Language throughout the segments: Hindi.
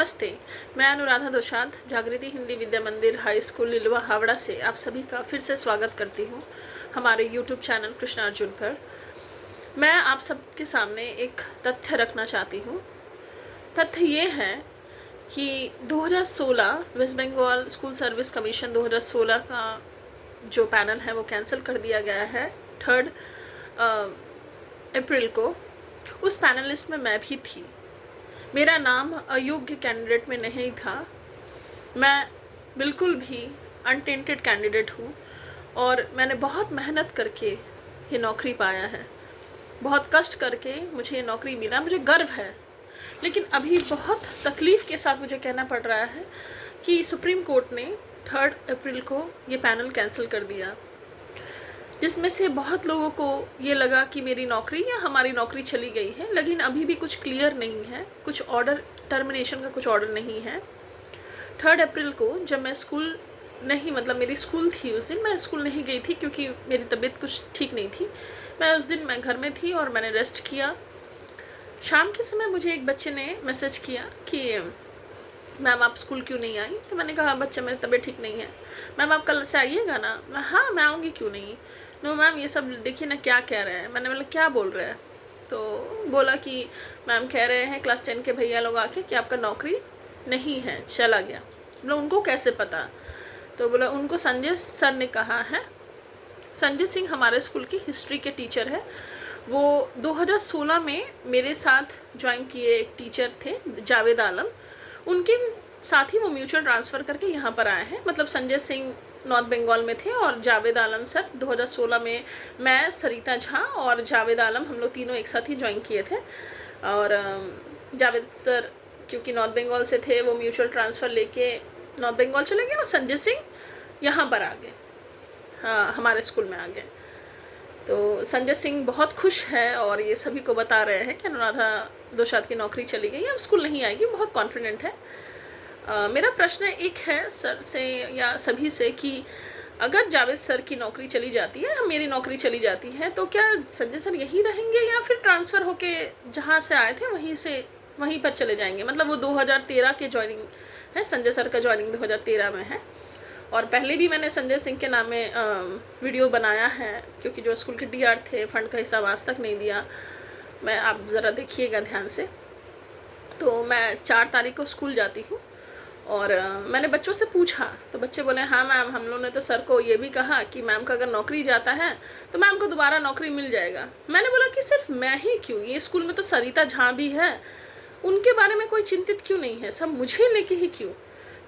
नमस्ते, मैं अनुराधा दोषाद जागृति हिंदी विद्या मंदिर हाई स्कूल लिलुआ हावड़ा से आप सभी का फिर से स्वागत करती हूँ हमारे YouTube चैनल कृष्णा अर्जुन पर। मैं आप सबके सामने एक तथ्य रखना चाहती हूँ। तथ्य ये है कि 2016 West Bengal school service commission 2016 का जो पैनल है वो कैंसिल कर दिया गया है 3 अप्रैल को। उस पैनलिस्ट में मैं भी थी। मेरा नाम अयोग्य कैंडिडेट में नहीं था। मैं बिल्कुल भी अनटेंटेड कैंडिडेट हूँ और मैंने बहुत मेहनत करके ये नौकरी पाया है। बहुत कष्ट करके मुझे ये नौकरी मिला, मुझे गर्व है। लेकिन अभी बहुत तकलीफ़ के साथ मुझे कहना पड़ रहा है कि सुप्रीम कोर्ट ने 3 अप्रैल को ये पैनल कैंसिल कर दिया, जिसमें से बहुत लोगों को ये लगा कि मेरी नौकरी या हमारी नौकरी चली गई है। लेकिन अभी भी कुछ क्लियर नहीं है, कुछ ऑर्डर टर्मिनेशन का कुछ ऑर्डर नहीं है। 3 अप्रैल को जब मैं स्कूल नहीं मेरी स्कूल थी, उस दिन मैं स्कूल नहीं गई थी क्योंकि मेरी तबीयत कुछ ठीक नहीं थी। उस दिन मैं घर में थी और मैंने रेस्ट किया। शाम के समय मुझे एक बच्चे ने मैसेज किया कि मैम आप स्कूल क्यों नहीं आई। तो मैंने कहा बच्चा मेरी तबीयत ठीक नहीं है। मैम आप कल से आइएगा ना। हाँ मैं आऊँगी, क्यों नहीं। नो मैम ये सब देखिए ना क्या कह रहे हैं। मैंने बोला क्या बोल रहे हैं। तो बोला कि मैम कह रहे हैं क्लास 10 के भैया लोग आके कि आपका नौकरी नहीं है, चला गया। बोला उनको कैसे पता। तो बोला उनको संजय सर ने कहा है। संजय सिंह हमारे स्कूल की हिस्ट्री के टीचर है। वो 2016 में मेरे साथ ज्वाइन किए एक टीचर थे जावेद आलम, उनके साथ ही वो म्यूचुअल ट्रांसफ़र करके यहाँ पर आए हैं। संजय सिंह नॉर्थ बंगाल में थे और जावेद आलम सर 2016 में मैं सरिता झा और जावेद आलम हम लोग तीनों एक साथ ही ज्वाइन किए थे। और जावेद सर क्योंकि नॉर्थ बंगाल से थे, वो म्यूचुअल ट्रांसफ़र लेके नॉर्थ बंगाल चले गए और संजय सिंह यहाँ पर आ गए, हाँ हमारे स्कूल में आ गए। तो संजय सिंह बहुत खुश है और ये सभी को बता रहे हैं कि अनुराधा दोषाद की नौकरी चली गई, अब स्कूल नहीं आएगी, बहुत कॉन्फिडेंट है। मेरा प्रश्न एक है सर से या सभी से कि अगर जावेद सर की नौकरी चली जाती है या मेरी नौकरी चली जाती है तो क्या संजय सर यहीं रहेंगे या फिर ट्रांसफ़र होके जहाँ से आए थे वहीं पर चले जाएंगे। वो 2013 के ज्वाइनिंग है, संजय सर का ज्वाइनिंग 2013 में है। और पहले भी मैंने संजय सिंह के नाम में वीडियो बनाया है क्योंकि जो स्कूल के डीआर थे फंड का हिसाब आज तक नहीं दिया। आप ज़रा देखिएगा ध्यान से। तो मैं 4 तारीख को स्कूल जाती हूँ और मैंने बच्चों से पूछा तो बच्चे बोले हाँ मैम हम लोगों ने तो सर को ये भी कहा कि मैम का अगर नौकरी जाता है तो मैम को दोबारा नौकरी मिल जाएगा। मैंने बोला कि सिर्फ मैं ही क्यों, ये स्कूल में तो सरिता झा भी है, उनके बारे में कोई चिंतित क्यों नहीं है, सब मुझे लेके ही क्यों।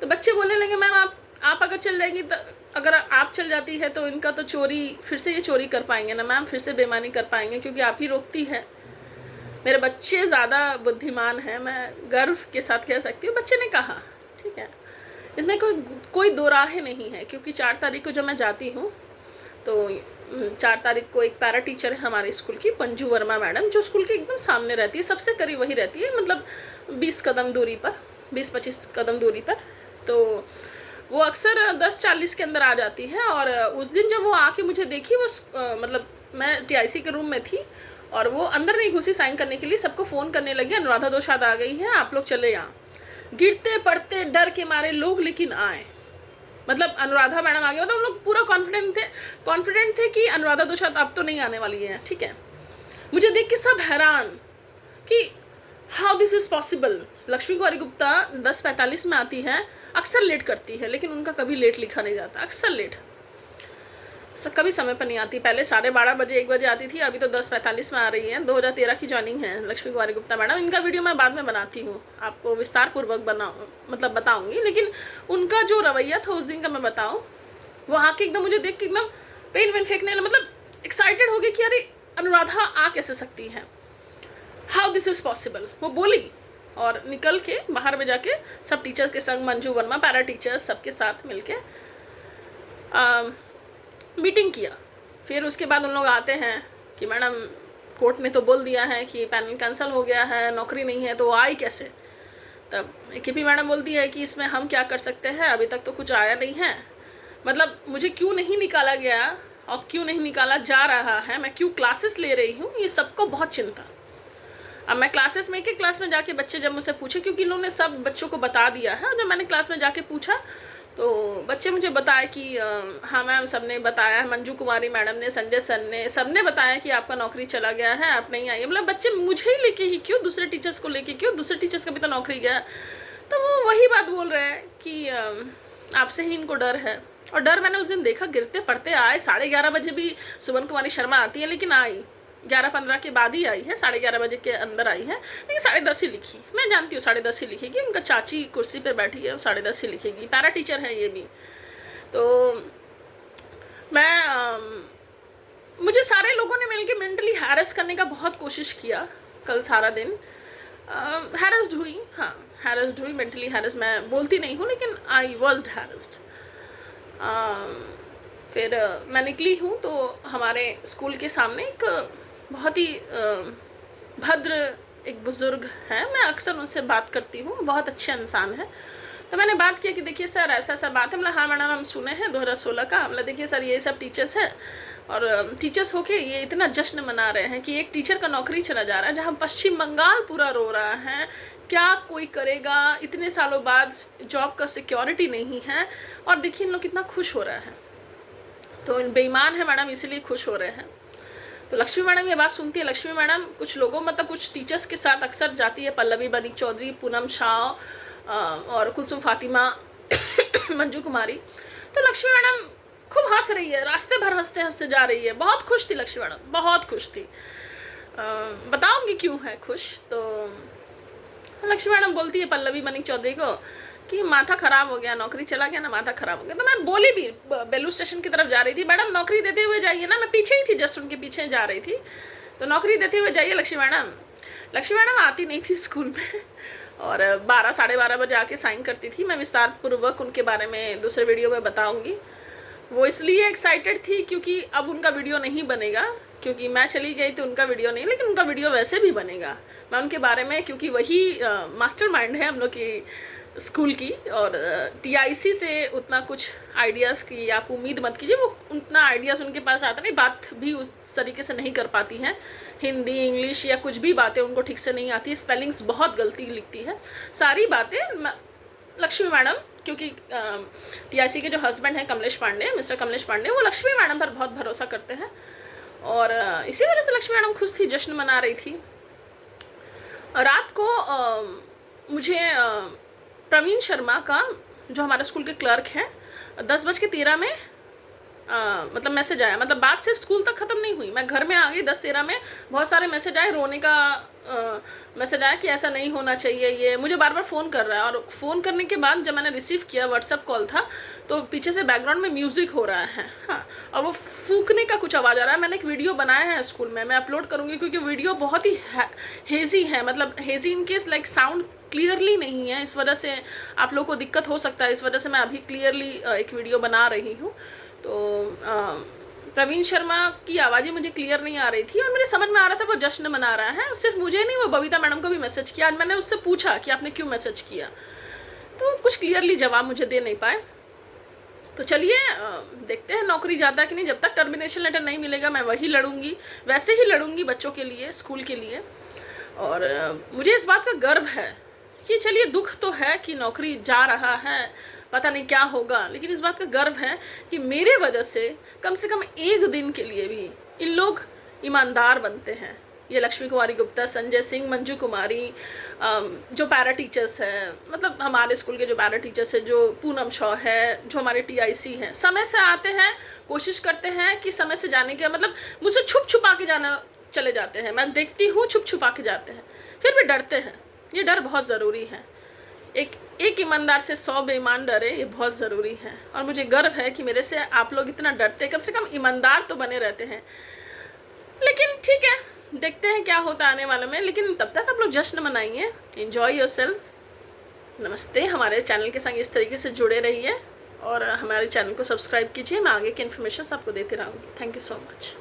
तो बच्चे बोलने लगे मैम आप अगर चल जाएंगी तो अगर आप चल जाती है तो इनका तो चोरी फिर से ये चोरी कर पाएंगे ना मैम, फिर से बेईमानी कर पाएंगे क्योंकि आप ही रोकती है। मेरे बच्चे ज़्यादा बुद्धिमान हैं, मैं गर्व के साथ कह सकती हूँ। बच्चे ने कहा ठीक है, इसमें कोई दो राहें नहीं है क्योंकि 4 तारीख को जब मैं जाती हूँ तो 4 तारीख को एक पैरा टीचर है हमारे स्कूल की, पंजू वर्मा मैडम, जो स्कूल के एकदम सामने रहती है, सबसे करीब वही रहती है, 20 कदम दूरी पर, 20-25 कदम दूरी पर। तो वो अक्सर 10:40 के अंदर आ जाती है। और उस दिन जब वो आके मुझे देखी, वो मैं टीआईसी के रूम में थी और वो अंदर नहीं घुसी साइन करने के लिए, सबको फ़ोन करने लगी अनुराधा दोषाद आ गई है, आप लोग चले यहाँ। गिरते पड़ते डर के मारे लोग लेकिन आए, अनुराधा मैडम आ गए, हम लोग पूरा कॉन्फिडेंट थे कि अनुराधा दोषाद अब तो नहीं आने वाली है। ठीक है, मुझे देख के सब हैरान कि how this is possible. Lakshmi Kumari Gupta 10:45 में आती है, अक्सर लेट करती है लेकिन उनका कभी लेट लिखा नहीं जाता, अक्सर लेट, कभी समय पर नहीं आती। पहले 12:30 बजे 1 बजे आती थी, अभी तो 10:45 में आ रही है। 2013 की ज्वाइनिंग है लक्ष्मी कुमारी गुप्ता मैडम। इनका वीडियो मैं बाद में बनाती हूँ, आपको विस्तार पूर्वक बताऊँगी, लेकिन उनका जो रवैया था उस दिन का मैं बताऊँ। वो आके एकदम मुझे देख के एकदम पेन वेन फेंकने, एक्साइटेड हो गई कि अरे अनुराधा आ कैसे सकती है, हाउ दिस इज़ पॉसिबल, वो बोली। और निकल के बाहर में जाके सब टीचर्स के संग, मंजू वर्मा, पैरा टीचर्स सबके साथ मिल के मीटिंग किया। फिर उसके बाद उन लोग आते हैं कि मैडम कोर्ट ने तो बोल दिया है कि पैनल कैंसिल हो गया है, नौकरी नहीं है, तो आई कैसे। तब केपी मैडम बोलती है कि इसमें हम क्या कर सकते हैं, अभी तक तो कुछ आया नहीं है। मुझे क्यों नहीं निकाला गया और क्यों नहीं निकाला जा रहा है, मैं क्यों क्लासेस ले रही हूँ, ये सबको बहुत चिंता। अब मैं क्लासेस में, एक क्लास में जाके बच्चे जब मुझसे पूछे, क्योंकि इन्होंने सब बच्चों को बता दिया है, और जब मैंने क्लास में जाके पूछा तो बच्चे मुझे बताए कि हाँ मैम, सबने बताया है, मंजू कुमारी मैडम ने, संजय सर ने, सबने बताया कि आपका नौकरी चला गया है, आप नहीं आई। मतलब बच्चे मुझे ही लेके ही क्यों, दूसरे टीचर्स को लेके क्यों, दूसरे टीचर्स का भी तो नौकरी गया। तो वो वही बात बोल रहे हैं कि आपसे ही इनको डर है। और डर मैंने उस दिन देखा, गिरते पड़ते आए। 11:30 बजे भी सुमन कुमारी शर्मा आती है, लेकिन आई 11:15 के बाद ही आई है, 11:30 बजे के अंदर आई है, लेकिन 10:30 ही लिखी। मैं जानती हूँ 10:30 ही लिखेगी, उनका चाची कुर्सी पे बैठी है, वो 10:30 ही लिखेगी, पैरा टीचर है ये भी। तो मैं मुझे सारे लोगों ने मिलकर मेंटली हैरेस करने का बहुत कोशिश किया कल सारा दिन। हैरेस्ड हुई, हाँ हैरेस्ड हुई, मेंटली हैरेस मैं बोलती नहीं हूँ, लेकिन आई वॉज हैरेस्ड। फिर मैं निकली हूँ तो हमारे स्कूल के सामने एक बहुत ही भद्र एक बुज़ुर्ग हैं, मैं अक्सर उनसे बात करती हूँ, बहुत अच्छे इंसान हैं। तो मैंने बात किया कि देखिए सर ऐसा ऐसा बात है। बोला हाँ मैडम, हम सुने हैं 2016 का। बोला देखिए सर, ये सब टीचर्स हैं, और टीचर्स होके ये इतना जश्न मना रहे हैं कि एक टीचर का नौकरी चला जा रहा है, जहाँ पश्चिम बंगाल पूरा रो रहा है, क्या कोई करेगा, इतने सालों बाद जॉब का सिक्योरिटी नहीं है, और देखिए इन लोग कितना खुश हो रहा है। तो इन बेईमान है मैडम, इसीलिए खुश हो रहे हैं। तो लक्ष्मी मैडम ये बात सुनती है। लक्ष्मी मैडम कुछ लोगों, मतलब कुछ टीचर्स के साथ अक्सर जाती है, पल्लवी बनिक चौधरी, पूनम शाह और कुलसुम फातिमा, मंजू कुमारी। तो लक्ष्मी मैडम खूब हंस रही है, रास्ते भर हंसते हंसते जा रही है, बहुत खुश थी लक्ष्मी मैडम, बहुत खुश थी। बताऊंगी क्यों है खुश। तो लक्ष्मी मैडम बोलती है पल्लवी बनिक चौधरी को कि माथा ख़राब हो गया, नौकरी चला गया ना, माथा ख़राब हो गया। तो मैं बोली भी, बेलू स्टेशन की तरफ जा रही थी, मैडम नौकरी देते हुए जाइए ना, मैं पीछे ही थी, जस्ट उनके पीछे जा रही थी। तो नौकरी देते हुए जाइए लक्ष्मी मैडम। लक्ष्मी मैडम आती नहीं थी स्कूल में, और 12 साढ़े 12 बजे आके साइन करती थी। मैं विस्तार पूर्वक उनके बारे में दूसरे वीडियो में बताऊँगी। वो इसलिए एक्साइटेड थी क्योंकि अब उनका वीडियो नहीं बनेगा, क्योंकि मैं चली गई तो उनका वीडियो नहीं, लेकिन उनका वीडियो वैसे भी बनेगा। मैं उनके बारे में, क्योंकि वही मास्टरमाइंड है हम लोग की स्कूल की, और टीआईसी से उतना कुछ आइडियाज़ की आप उम्मीद मत कीजिए, वो उतना आइडियाज़ उनके पास आता नहीं, बात भी उस तरीके से नहीं कर पाती हैं, हिंदी इंग्लिश या कुछ भी बातें उनको ठीक से नहीं आती, स्पेलिंग्स बहुत गलती लिखती है, सारी बातें लक्ष्मी मैडम, क्योंकि टीआईसी के जो हस्बैंड हैं कमलेश पांडे, मिस्टर कमलेश पांडे, वो लक्ष्मी मैडम पर बहुत भरोसा करते हैं, और इसी वजह से लक्ष्मी मैडम खुश थी, जश्न मना रही थी। रात को मुझे प्रवीण शर्मा का, जो हमारे स्कूल के क्लर्क हैं, 10:13 में मतलब मैसेज आया, मतलब बात सिर्फ स्कूल तक ख़त्म नहीं हुई, मैं घर में आ गई 10:13 में, बहुत सारे मैसेज आए, रोने का मैसेज आया कि ऐसा नहीं होना चाहिए, ये मुझे बार बार फ़ोन कर रहा है। और फ़ोन करने के बाद जब मैंने रिसीव किया, व्हाट्सएप कॉल था, तो पीछे से बैकग्राउंड में म्यूज़िक हो रहा है, हाँ, और वो फूकने का कुछ आवाज़ आ रहा है। मैंने एक वीडियो बनाया है स्कूल में, मैं अपलोड करूँगी, क्योंकि वीडियो बहुत ही हेज़ी है, मतलब hazy in case like sound clearly नहीं है, इस वजह से आप लोगों को दिक्कत हो सकता है, इस वजह से मैं अभी क्लियरली एक वीडियो बना रही हूँ। तो प्रवीण शर्मा की आवाज़ें मुझे क्लियर नहीं आ रही थी, और मुझे समझ में आ रहा था वो जश्न मना रहा है, सिर्फ मुझे नहीं, वो बबीता मैडम को भी मैसेज किया। आज मैंने उससे पूछा कि आपने क्यों मैसेज किया, तो कुछ क्लियरली जवाब मुझे दे नहीं पाए। तो चलिए देखते हैं नौकरी जाता है कि नहीं। जब तक टर्मिनेशन लेटर नहीं मिलेगा मैं वही लड़ूंगी, वैसे ही लड़ूंगी बच्चों के लिए, स्कूल के लिए। और मुझे इस बात का गर्व है कि चलिए दुख तो है कि नौकरी जा रहा है, पता नहीं क्या होगा, लेकिन इस बात का गर्व है कि मेरे वजह से कम एक दिन के लिए भी इन लोग ईमानदार बनते हैं। ये लक्ष्मी कुमारी गुप्ता, संजय सिंह, मंजू कुमारी, जो पैरा टीचर्स हैं, मतलब हमारे स्कूल के जो पैरा टीचर्स हैं, जो पूनम शाह है, जो हमारे टीआईसी हैं, समय से आते हैं, कोशिश करते हैं कि समय से जाने के, मतलब मुझसे छुप छुपा के जाना चले जाते हैं, मैं देखती हूँ छुप छुपा के जाते हैं, फिर भी डरते हैं। ये डर बहुत ज़रूरी है, एक ईमानदार से 100 बेईमान डरे, ये बहुत ज़रूरी है। और मुझे गर्व है कि मेरे से आप लोग इतना डरते, कम से कम ईमानदार तो बने रहते हैं। लेकिन ठीक है, देखते हैं क्या होता आने वाले में, लेकिन तब तक आप लोग जश्न मनाइए, एंजॉय योरसेल्फ। नमस्ते, हमारे चैनल के संग इस तरीके से जुड़े रहिए, और हमारे चैनल को सब्सक्राइब कीजिए, मैं आगे की इन्फॉर्मेशन आपको देते रहूँगी। Thank you so much.